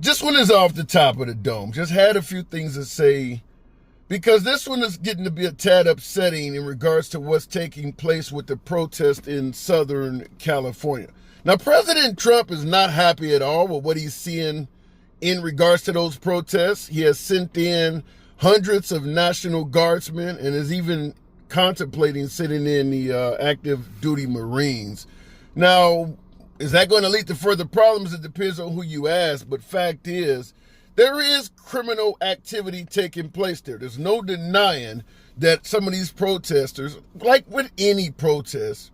This one is off the top of the dome. Just had a few things to say because this one is getting to be a tad upsetting in regards to what's taking place with the protest in Southern California. Now, President Trump is not happy at all with what he's seeing in regards to those protests. He has sent in hundreds of National Guardsmen and is even contemplating sending in the active duty Marines. Now, is that going to lead to further problems? It depends on who you ask, but fact is, there is criminal activity taking place there. There's no denying that some of these protesters, like with any protest,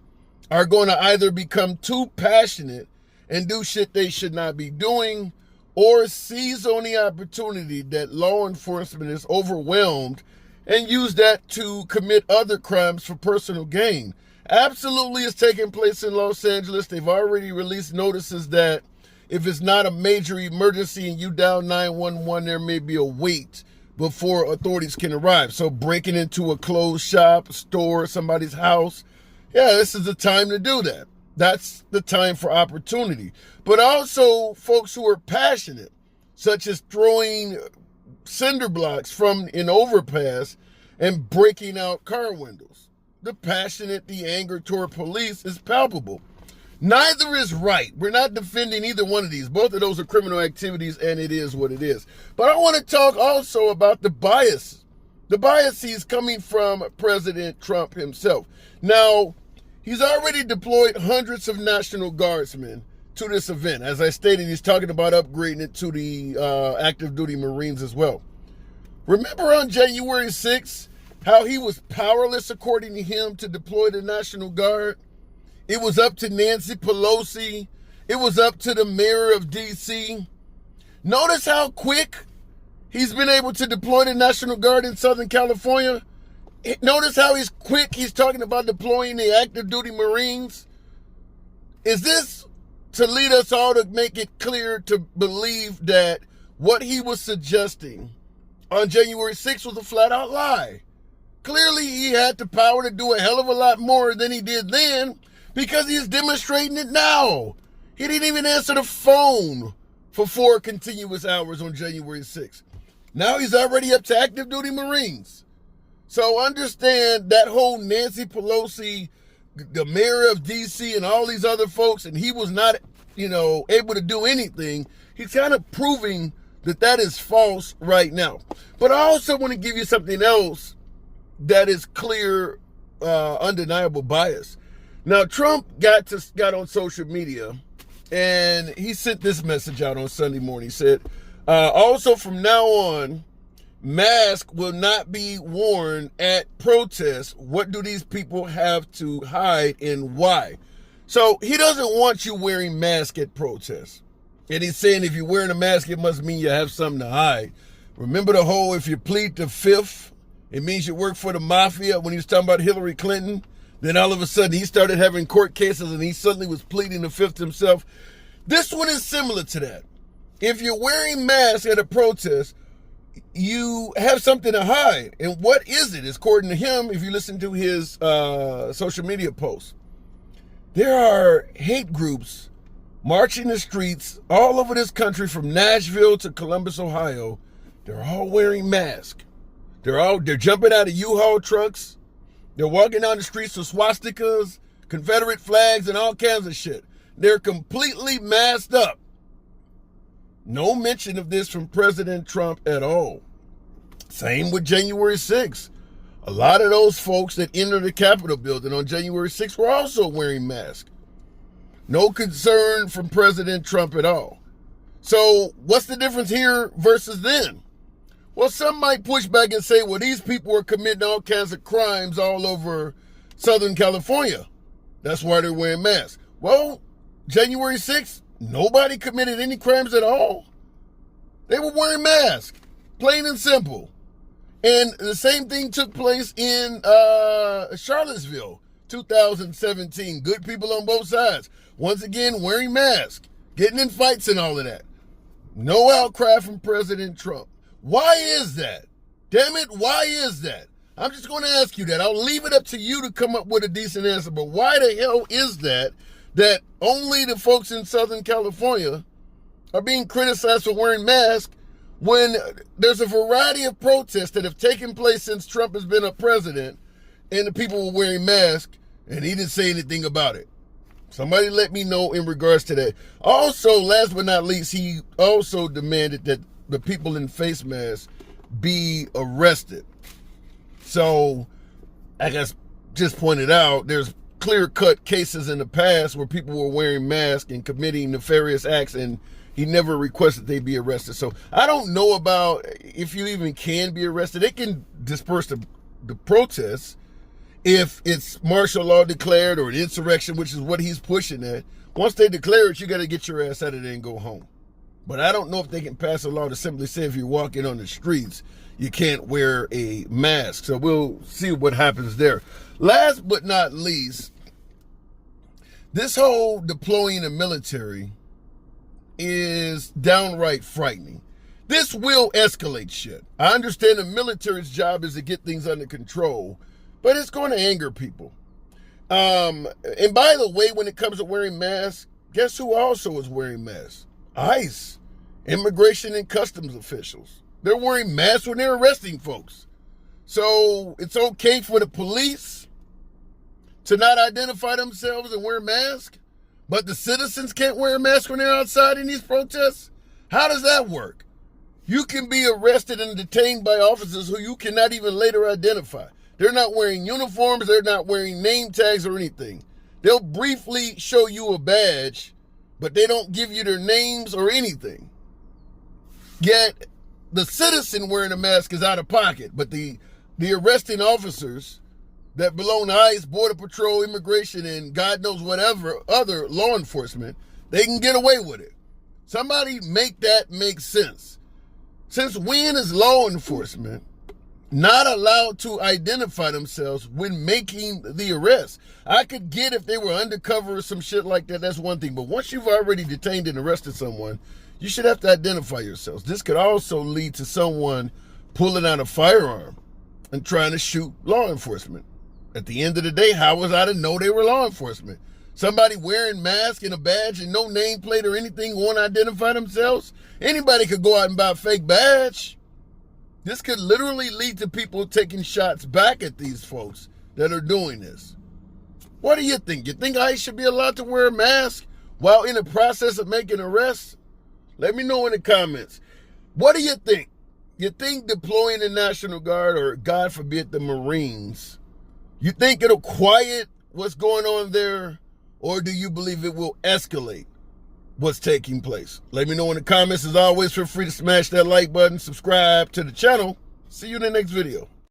are going to either become too passionate and do shit they should not be doing, or seize on the opportunity that law enforcement is overwhelmed and use that to commit other crimes for personal gain. Absolutely is taking place in Los Angeles. They've already released notices that if it's not a major emergency and you dial 911, there may be a wait before authorities can arrive. So breaking into a closed shop, store, somebody's house, yeah, this is the time to do that. That's the time for opportunity. But also folks who are passionate, such as throwing cinder blocks from an overpass and breaking out car windows. The passionate, the anger toward police is palpable. Neither is right. We're not defending either one of these. Both of those are criminal activities, and it is what it is. But I want to talk also about the bias. The biases coming from President Trump himself. Now, he's already deployed hundreds of National Guardsmen to this event. As I stated, he's talking about upgrading it to the active duty Marines as well. Remember on January 6th, how he was powerless, according to him, to deploy the National Guard? It was up to Nancy Pelosi. It was up to the mayor of D.C. Notice how quick he's been able to deploy the National Guard in Southern California. Notice how he's quick. He's talking about deploying the active duty Marines. Is this to lead us all to make it clear to believe that what he was suggesting on January 6th was a flat-out lie? Clearly, he had the power to do a hell of a lot more than he did then because he's demonstrating it now. He didn't even answer the phone for 4 continuous hours on January 6th. Now he's already up to active duty Marines. So understand that whole Nancy Pelosi, the mayor of D.C. and all these other folks, and he was not, able to do anything. He's kind of proving that that is false right now. But I also want to give you something else that is clear, undeniable bias. Now, Trump got on social media, and he sent this message out on Sunday morning. He said, also from now on, masks will not be worn at protests. What do these people have to hide and why? So he doesn't want you wearing masks at protests. And he's saying if you're wearing a mask, it must mean you have something to hide. Remember the whole, if you plead the fifth, it means you work for the mafia. When he was talking about Hillary Clinton, then all of a sudden he started having court cases and he suddenly was pleading the fifth himself. This one is similar to that. If you're wearing masks at a protest, you have something to hide. And what is it? According to him, if you listen to his social media posts, there are hate groups marching the streets all over this country from Nashville to Columbus, Ohio. They're all wearing masks. They're jumping out of U-Haul trucks. They're walking down the streets with swastikas, Confederate flags, and all kinds of shit. They're completely masked up. No mention of this from President Trump at all. Same with January 6th. A lot of those folks that entered the Capitol building on January 6th were also wearing masks. No concern from President Trump at all. So what's the difference here versus then? Well, some might push back and say, well, these people are committing all kinds of crimes all over Southern California. That's why they're wearing masks. Well, January 6th, nobody committed any crimes at all. They were wearing masks, plain and simple. And the same thing took place in Charlottesville, 2017. Good people on both sides. Once again, wearing masks, getting in fights and all of that. No outcry from President Trump. Why is that? Damn it, why is that? I'm just going to ask you that. I'll leave it up to you to come up with a decent answer. But why the hell is that only the folks in Southern California are being criticized for wearing masks when there's a variety of protests that have taken place since Trump has been a president and the people were wearing masks and he didn't say anything about it. Somebody let me know in regards to that. Also, last but not least, he also demanded that the people in face masks be arrested. So, I guess just pointed out, there's clear-cut cases in the past where people were wearing masks and committing nefarious acts, and he never requested they be arrested. So I don't know about if you even can be arrested. They can disperse the protests if it's martial law declared or an insurrection, which is what he's pushing at. Once they declare it, you got to get your ass out of there and go home. But I don't know if they can pass a law to simply say if you're walking on the streets, you can't wear a mask. So we'll see what happens there. Last but not least, this whole deploying the military is downright frightening. This will escalate shit. I understand the military's job is to get things under control, but it's going to anger people. And by the way, when it comes to wearing masks, guess who also is wearing masks? ICE, Immigration and Customs officials. They're wearing masks when they're arresting folks. So it's okay for the police to not identify themselves and wear masks, but the citizens can't wear a mask when they're outside in these protests? How does that work? You can be arrested and detained by officers who you cannot even later identify. They're not wearing uniforms, they're not wearing name tags or anything. They'll briefly show you a badge, but they don't give you their names or anything. Yet, the citizen wearing a mask is out of pocket, but the arresting officers that belong to ICE, Border Patrol, Immigration, and God knows whatever other law enforcement, they can get away with it. Somebody make that make sense. Since when is law enforcement not allowed to identify themselves when making the arrest? I could get if they were undercover or some shit like that, that's one thing. But once you've already detained and arrested someone, you should have to identify yourselves. This could also lead to someone pulling out a firearm and trying to shoot law enforcement. At the end of the day, how was I to know they were law enforcement? Somebody wearing masks and a badge and no nameplate or anything won't identify themselves? Anybody could go out and buy a fake badge. This could literally lead to people taking shots back at these folks that are doing this. What do you think? You think ICE should be allowed to wear a mask while in the process of making arrests? Let me know in the comments. What do you think? You think deploying the National Guard, or God forbid the Marines, you think it'll quiet what's going on there, or do you believe it will escalate what's taking place? Let me know in the comments. As always, feel free to smash that like button, subscribe to the channel. See you in the next video.